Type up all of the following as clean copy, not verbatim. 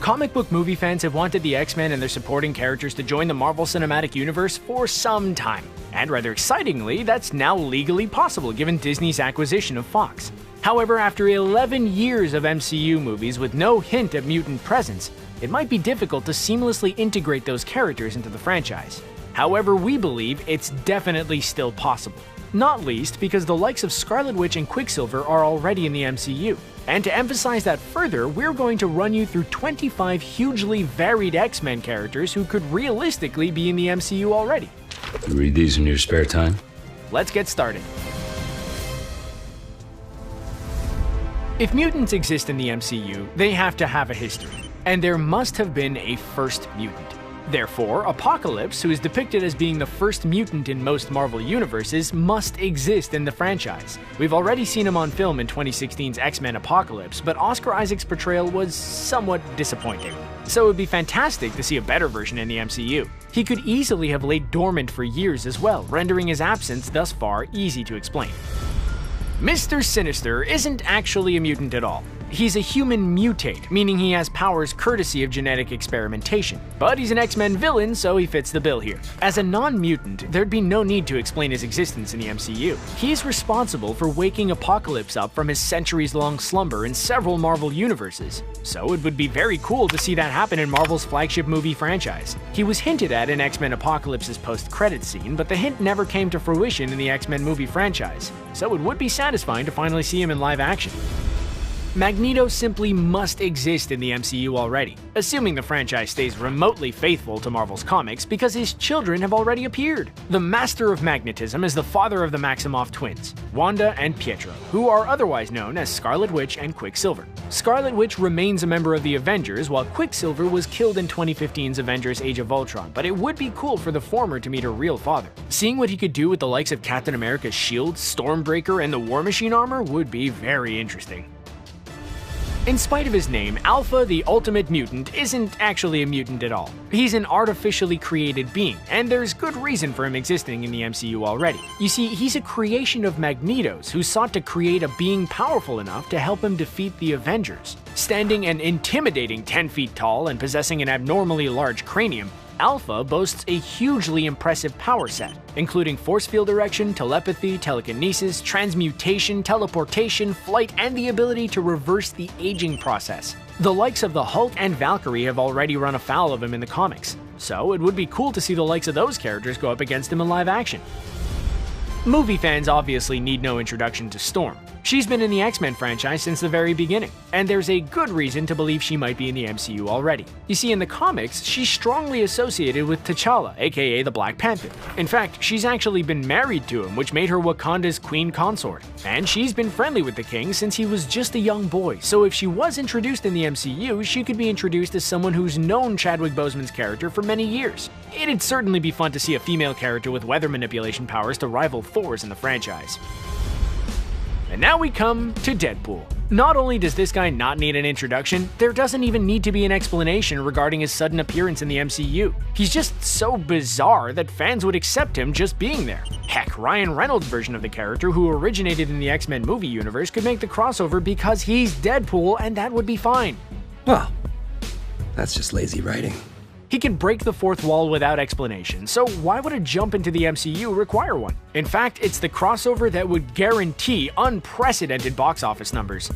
Comic book movie fans have wanted the X-Men and their supporting characters to join the Marvel Cinematic Universe for some time, and rather excitingly, that's now legally possible given Disney's acquisition of Fox. However, after 11 years of MCU movies with no hint of mutant presence, it might be difficult to seamlessly integrate those characters into the franchise. However, we believe it's definitely still possible. Not least because the likes of Scarlet Witch and Quicksilver are already in the MCU. And to emphasize that further, we're going to run you through 25 hugely varied X-Men characters who could realistically be in the MCU already. You read these in your spare time? Let's get started. If mutants exist in the MCU, they have to have a history, and there must have been a first mutant. Therefore, Apocalypse, who is depicted as being the first mutant in most Marvel universes, must exist in the franchise. We've already seen him on film in 2016's X-Men Apocalypse, but Oscar Isaac's portrayal was somewhat disappointing. So it would be fantastic to see a better version in the MCU. He could easily have laid dormant for years as well, rendering his absence thus far easy to explain. Mr. Sinister isn't actually a mutant at all. He's a human mutate, meaning he has powers courtesy of genetic experimentation. But he's an X-Men villain, so he fits the bill here. As a non-mutant, there'd be no need to explain his existence in the MCU. He's responsible for waking Apocalypse up from his centuries-long slumber in several Marvel universes. So it would be very cool to see that happen in Marvel's flagship movie franchise. He was hinted at in X-Men Apocalypse's post-credits scene, but the hint never came to fruition in the X-Men movie franchise. So it would be satisfying to finally see him in live action. Magneto simply must exist in the MCU already, assuming the franchise stays remotely faithful to Marvel's comics because his children have already appeared. The Master of Magnetism is the father of the Maximoff twins, Wanda and Pietro, who are otherwise known as Scarlet Witch and Quicksilver. Scarlet Witch remains a member of the Avengers, while Quicksilver was killed in 2015's Avengers Age of Ultron, but it would be cool for the former to meet her real father. Seeing what he could do with the likes of Captain America's shield, Stormbreaker, and the War Machine armor would be very interesting. In spite of his name, Alpha, the Ultimate Mutant, isn't actually a mutant at all. He's an artificially created being, and there's good reason for him existing in the MCU already. You see, he's a creation of Magneto's, who sought to create a being powerful enough to help him defeat the Avengers. Standing an intimidating 10 feet tall and possessing an abnormally large cranium, Alpha boasts a hugely impressive power set, including force field direction, telepathy, telekinesis, transmutation, teleportation, flight, and the ability to reverse the aging process. The likes of the Hulk and Valkyrie have already run afoul of him in the comics, so it would be cool to see the likes of those characters go up against him in live action. Movie fans obviously need no introduction to Storm. She's been in the X-Men franchise since the very beginning, and there's a good reason to believe she might be in the MCU already. You see, in the comics, she's strongly associated with T'Challa, aka the Black Panther. In fact, she's actually been married to him, which made her Wakanda's queen consort. And she's been friendly with the king since he was just a young boy, so if she was introduced in the MCU, she could be introduced as someone who's known Chadwick Boseman's character for many years. It'd certainly be fun to see a female character with weather manipulation powers to rival Thor's in the franchise. And now we come to Deadpool. Not only does this guy not need an introduction, there doesn't even need to be an explanation regarding his sudden appearance in the MCU. He's just so bizarre that fans would accept him just being there. Heck, Ryan Reynolds' version of the character, who originated in the X-Men movie universe, could make the crossover because he's Deadpool, and that would be fine. Well, that's just lazy writing. He can break the fourth wall without explanation, so why would a jump into the MCU require one? In fact, it's the crossover that would guarantee unprecedented box office numbers.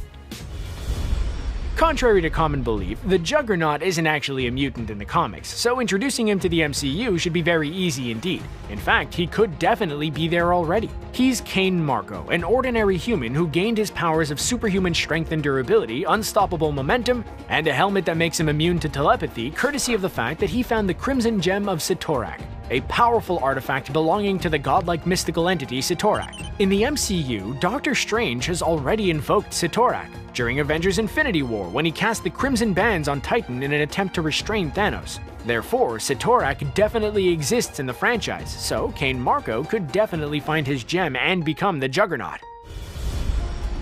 Contrary to common belief, the Juggernaut isn't actually a mutant in the comics, so introducing him to the MCU should be very easy indeed. In fact, he could definitely be there already. He's Cain Marko, an ordinary human who gained his powers of superhuman strength and durability, unstoppable momentum, and a helmet that makes him immune to telepathy, courtesy of the fact that he found the Crimson Gem of Cyttorak, a powerful artifact belonging to the godlike mystical entity Cyttorak. In the MCU, Doctor Strange has already invoked Cyttorak during Avengers Infinity War when he cast the Crimson Bands on Titan in an attempt to restrain Thanos. Therefore, Cyttorak definitely exists in the franchise, so Cain Marko could definitely find his gem and become the Juggernaut.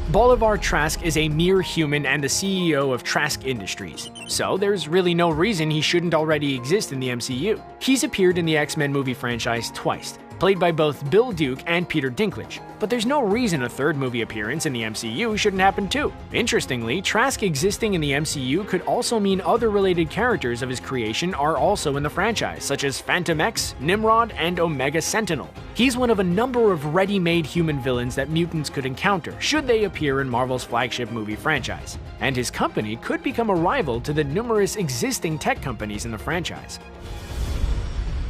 Bolivar Trask is a mere human and the CEO of Trask Industries, so there's really no reason he shouldn't already exist in the MCU. He's appeared in the X-Men movie franchise twice, played by both Bill Duke and Peter Dinklage. But there's no reason a third movie appearance in the MCU shouldn't happen too. Interestingly, Trask existing in the MCU could also mean other related characters of his creation are also in the franchise, such as Phantom X, Nimrod, and Omega Sentinel. He's one of a number of ready-made human villains that mutants could encounter should they appear in Marvel's flagship movie franchise, and his company could become a rival to the numerous existing tech companies in the franchise.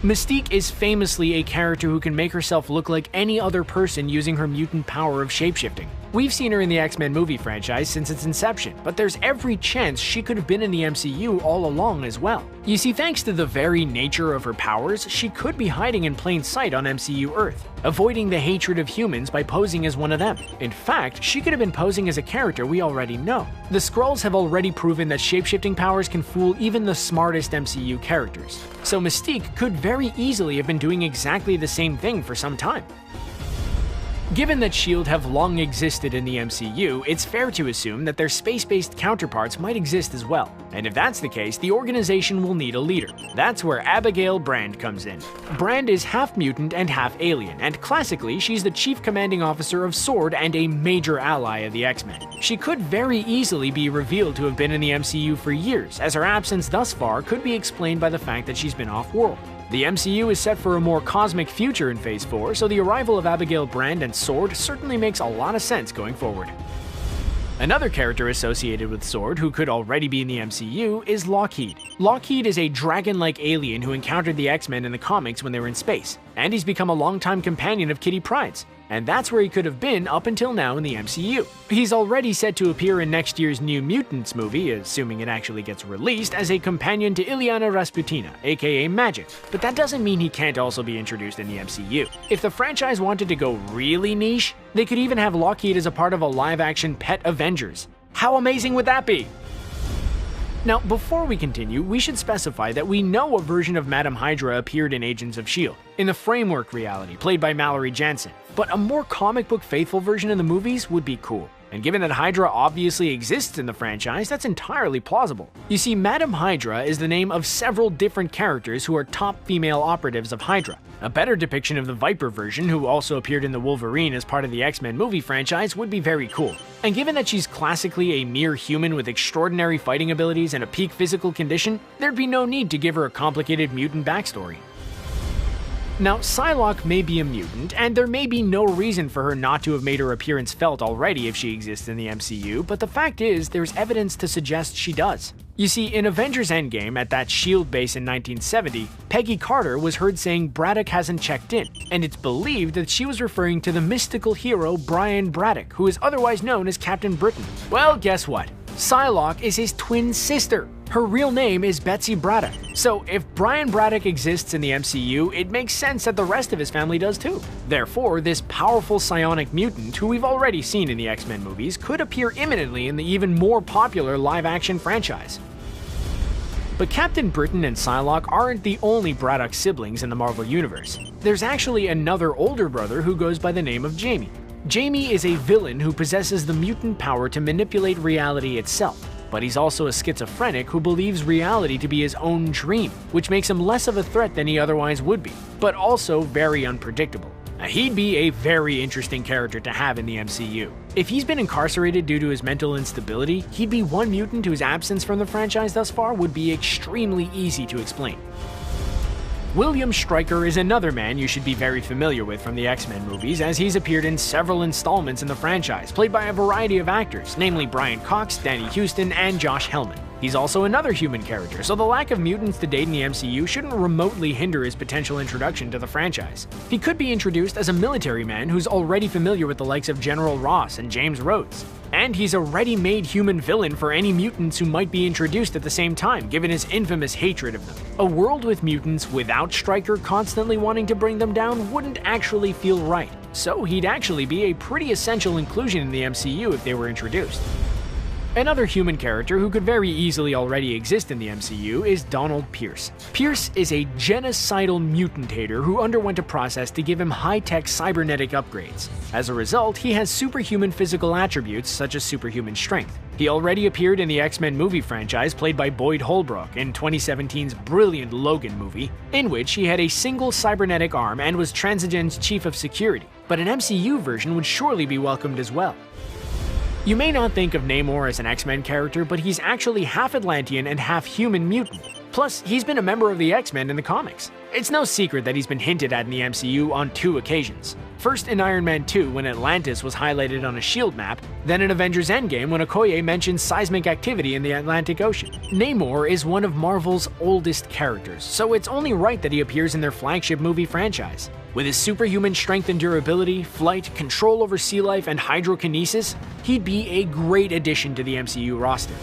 Mystique is famously a character who can make herself look like any other person using her mutant power of shapeshifting. We've seen her in the X-Men movie franchise since its inception, but there's every chance she could have been in the MCU all along as well. You see, thanks to the very nature of her powers, she could be hiding in plain sight on MCU Earth, avoiding the hatred of humans by posing as one of them. In fact, she could have been posing as a character we already know. The Skrulls have already proven that shapeshifting powers can fool even the smartest MCU characters, so Mystique could very easily have been doing exactly the same thing for some time. Given that S.H.I.E.L.D. have long existed in the MCU, it's fair to assume that their space-based counterparts might exist as well. And if that's the case, the organization will need a leader. That's where Abigail Brand comes in. Brand is half mutant and half alien, and classically, she's the chief commanding officer of S.W.O.R.D. and a major ally of the X-Men. She could very easily be revealed to have been in the MCU for years, as her absence thus far could be explained by the fact that she's been off-world. The MCU is set for a more cosmic future in Phase 4, so the arrival of Abigail Brand and S.W.O.R.D. certainly makes a lot of sense going forward. Another character associated with S.W.O.R.D. who could already be in the MCU is Lockheed. Lockheed is a dragon-like alien who encountered the X-Men in the comics when they were in space, and he's become a longtime companion of Kitty Pryde's. And that's where he could have been up until now in the MCU. He's already set to appear in next year's New Mutants movie, assuming it actually gets released, as a companion to Illyana Rasputina, aka Magic. But that doesn't mean he can't also be introduced in the MCU. If the franchise wanted to go really niche, they could even have Lockheed as a part of a live-action Pet Avengers. How amazing would that be? Now, before we continue, we should specify that we know a version of Madame Hydra appeared in Agents of S.H.I.E.L.D. in the Framework reality, played by Mallory Jansen, but a more comic book faithful version in the movies would be cool. And given that Hydra obviously exists in the franchise, that's entirely plausible. You see, Madame Hydra is the name of several different characters who are top female operatives of Hydra. A better depiction of the Viper version, who also appeared in the Wolverine as part of the X-Men movie franchise, would be very cool. And given that she's classically a mere human with extraordinary fighting abilities and a peak physical condition, there'd be no need to give her a complicated mutant backstory. Now, Psylocke may be a mutant, and there may be no reason for her not to have made her appearance felt already if she exists in the MCU, but the fact is, there's evidence to suggest she does. You see, in Avengers Endgame, at that S.H.I.E.L.D. base in 1970, Peggy Carter was heard saying Braddock hasn't checked in, and it's believed that she was referring to the mystical hero Brian Braddock, who is otherwise known as Captain Britain. Well, guess what? Psylocke is his twin sister. Her real name is Betsy Braddock. So if Brian Braddock exists in the MCU, it makes sense that the rest of his family does too. Therefore, this powerful psionic mutant, who we've already seen in the X-Men movies, could appear imminently in the even more popular live-action franchise. But Captain Britain and Psylocke aren't the only Braddock siblings in the Marvel Universe. There's actually another older brother who goes by the name of Jamie. Jamie is a villain who possesses the mutant power to manipulate reality itself, but he's also a schizophrenic who believes reality to be his own dream, which makes him less of a threat than he otherwise would be, but also very unpredictable. He'd be a very interesting character to have in the MCU. If he's been incarcerated due to his mental instability, he'd be one mutant whose absence from the franchise thus far would be extremely easy to explain. William Stryker is another man you should be very familiar with from the X-Men movies, as he's appeared in several installments in the franchise, played by a variety of actors, namely Brian Cox, Danny Huston, and Josh Hellman. He's also another human character, so the lack of mutants to date in the MCU shouldn't remotely hinder his potential introduction to the franchise. He could be introduced as a military man who's already familiar with the likes of General Ross and James Rhodes. And he's a ready-made human villain for any mutants who might be introduced at the same time, given his infamous hatred of them. A world with mutants without Stryker constantly wanting to bring them down wouldn't actually feel right, so he'd actually be a pretty essential inclusion in the MCU if they were introduced. Another human character who could very easily already exist in the MCU is Donald Pierce. Pierce is a genocidal mutanthater who underwent a process to give him high-tech cybernetic upgrades. As a result, he has superhuman physical attributes such as superhuman strength. He already appeared in the X-Men movie franchise played by Boyd Holbrook in 2017's brilliant Logan movie, in which he had a single cybernetic arm and was Transigen's chief of security, but an MCU version would surely be welcomed as well. You may not think of Namor as an X-Men character, but he's actually half Atlantean and half human mutant. Plus, he's been a member of the X-Men in the comics. It's no secret that he's been hinted at in the MCU on 2 occasions. First in Iron Man 2 when Atlantis was highlighted on a SHIELD map, then in Avengers Endgame when Okoye mentioned seismic activity in the Atlantic Ocean. Namor is one of Marvel's oldest characters, so it's only right that he appears in their flagship movie franchise. With his superhuman strength and durability, flight, control over sea life, and hydrokinesis, he'd be a great addition to the MCU roster.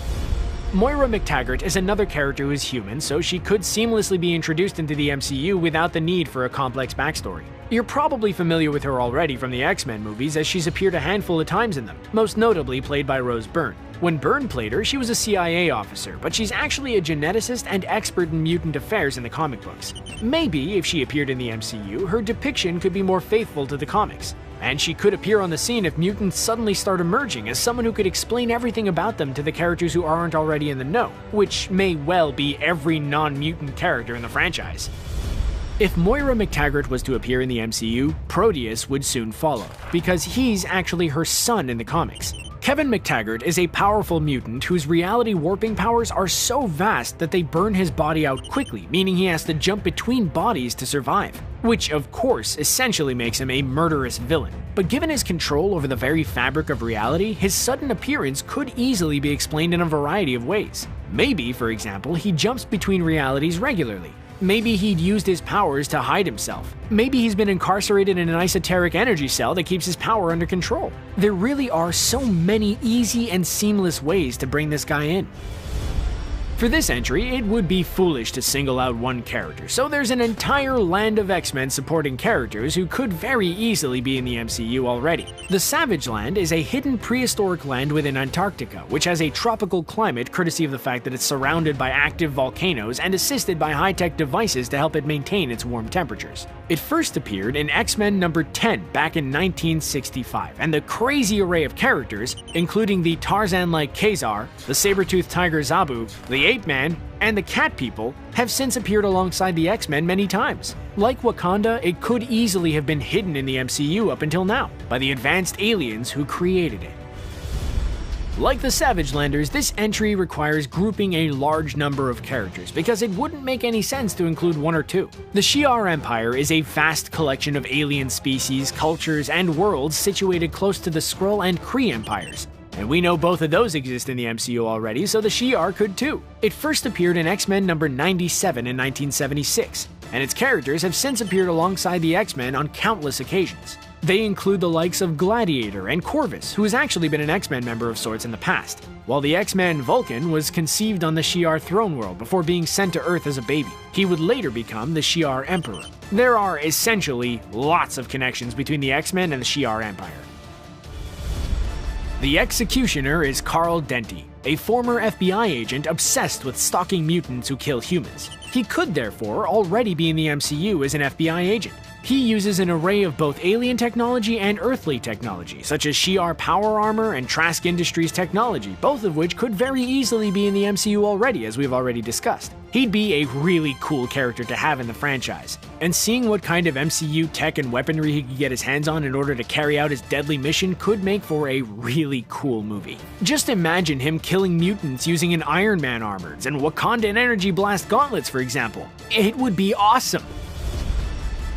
Moira McTaggart is another character who is human, so she could seamlessly be introduced into the MCU without the need for a complex backstory. You're probably familiar with her already from the X-Men movies, as she's appeared a handful of times in them, most notably played by Rose Byrne. When Byrne played her, she was a CIA officer, but she's actually a geneticist and expert in mutant affairs in the comic books. Maybe, if she appeared in the MCU, her depiction could be more faithful to the comics. And she could appear on the scene if mutants suddenly start emerging as someone who could explain everything about them to the characters who aren't already in the know, which may well be every non-mutant character in the franchise. If Moira McTaggart was to appear in the MCU, Proteus would soon follow, because he's actually her son in the comics. Kevin McTaggart is a powerful mutant whose reality warping powers are so vast that they burn his body out quickly, meaning he has to jump between bodies to survive. Which, of course, essentially makes him a murderous villain. But given his control over the very fabric of reality, his sudden appearance could easily be explained in a variety of ways. Maybe, for example, he jumps between realities regularly. Maybe he'd used his powers to hide himself. Maybe he's been incarcerated in an esoteric energy cell that keeps his power under control. There really are so many easy and seamless ways to bring this guy in. For this entry, it would be foolish to single out one character, so there's an entire land of X-Men supporting characters who could very easily be in the MCU already. The Savage Land is a hidden prehistoric land within Antarctica, which has a tropical climate courtesy of the fact that it's surrounded by active volcanoes and assisted by high-tech devices to help it maintain its warm temperatures. It first appeared in X-Men number 10 back in 1965, and the crazy array of characters, including the Tarzan-like Kazar, the saber-toothed tiger Zabu, the Ape-Man, and the Cat People, have since appeared alongside the X-Men many times. Like Wakanda, it could easily have been hidden in the MCU up until now, by the advanced aliens who created it. Like the Savage Landers, this entry requires grouping a large number of characters, because it wouldn't make any sense to include 1 or 2. The Shi'ar Empire is a vast collection of alien species, cultures, and worlds situated close to the Skrull and Kree empires. And we know both of those exist in the MCU already, so the Shi'ar could too. It first appeared in X-Men number 97 in 1976, and its characters have since appeared alongside the X-Men on countless occasions. They include the likes of Gladiator and Corvus, who has actually been an X-Men member of sorts in the past, while the X-Man Vulcan was conceived on the Shi'ar throne world before being sent to Earth as a baby. He would later become the Shi'ar Emperor. There are essentially lots of connections between the X-Men and the Shi'ar Empire. The Executioner is Carl Denty, a former FBI agent obsessed with stalking mutants who kill humans. He could therefore already be in the MCU as an FBI agent. He uses an array of both alien technology and earthly technology, such as Shi'ar power armor and Trask Industries technology, both of which could very easily be in the MCU already, as we've already discussed. He'd be a really cool character to have in the franchise, and seeing what kind of MCU tech and weaponry he could get his hands on in order to carry out his deadly mission could make for a really cool movie. Just imagine him killing mutants using an Iron Man armors and Wakandan energy blast gauntlets, for example. It would be awesome!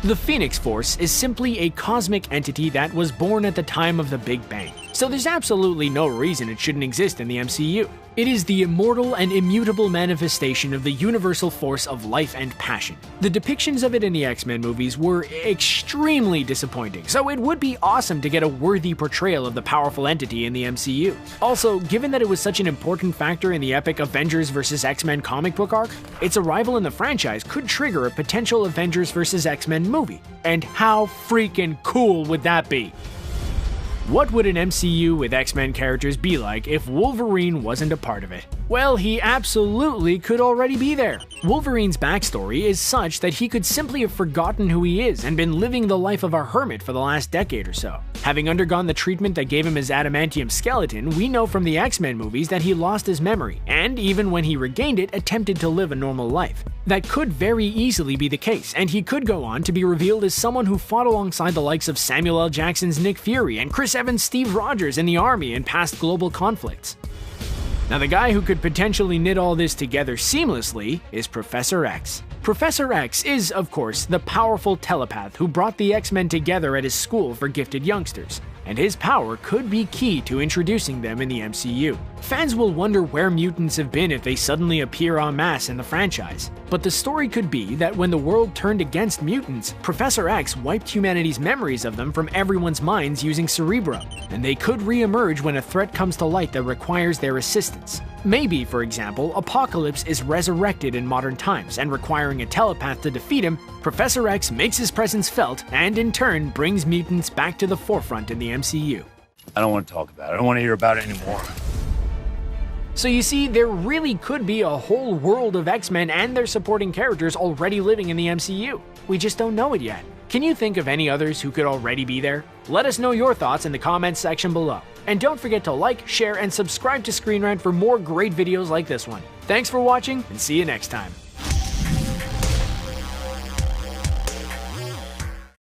The Phoenix Force is simply a cosmic entity that was born at the time of the Big Bang, so there's absolutely no reason it shouldn't exist in the MCU. It is the immortal and immutable manifestation of the universal force of life and passion. The depictions of it in the X-Men movies were extremely disappointing, so it would be awesome to get a worthy portrayal of the powerful entity in the MCU. Also, given that it was such an important factor in the epic Avengers vs. X-Men comic book arc, its arrival in the franchise could trigger a potential Avengers vs. X-Men movie. And how freaking cool would that be? What would an MCU with X-Men characters be like if Wolverine wasn't a part of it? Well, he absolutely could already be there. Wolverine's backstory is such that he could simply have forgotten who he is and been living the life of a hermit for the last decade or so. Having undergone the treatment that gave him his adamantium skeleton, we know from the X-Men movies that he lost his memory, and even when he regained it, attempted to live a normal life. That could very easily be the case, and he could go on to be revealed as someone who fought alongside the likes of Samuel L. Jackson's Nick Fury and Chris Evans' Steve Rogers in the Army in past global conflicts. Now, the guy who could potentially knit all this together seamlessly is Professor X. Professor X is, of course, the powerful telepath who brought the X-Men together at his school for gifted youngsters, and his power could be key to introducing them in the MCU. Fans will wonder where mutants have been if they suddenly appear en masse in the franchise, but the story could be that when the world turned against mutants, Professor X wiped humanity's memories of them from everyone's minds using Cerebro, and they could re-emerge when a threat comes to light that requires their assistance. Maybe, for example, Apocalypse is resurrected in modern times, and requiring a telepath to defeat him, Professor X makes his presence felt and in turn brings mutants back to the forefront in the MCU. I don't want to talk about it. I don't want to hear about it anymore. So you see, there really could be a whole world of X-Men and their supporting characters already living in the MCU. We just don't know it yet. Can you think of any others who could already be there? Let us know your thoughts in the comments section below. And don't forget to like, share, and subscribe to Screen Rant for more great videos like this one. Thanks for watching, and see you next time.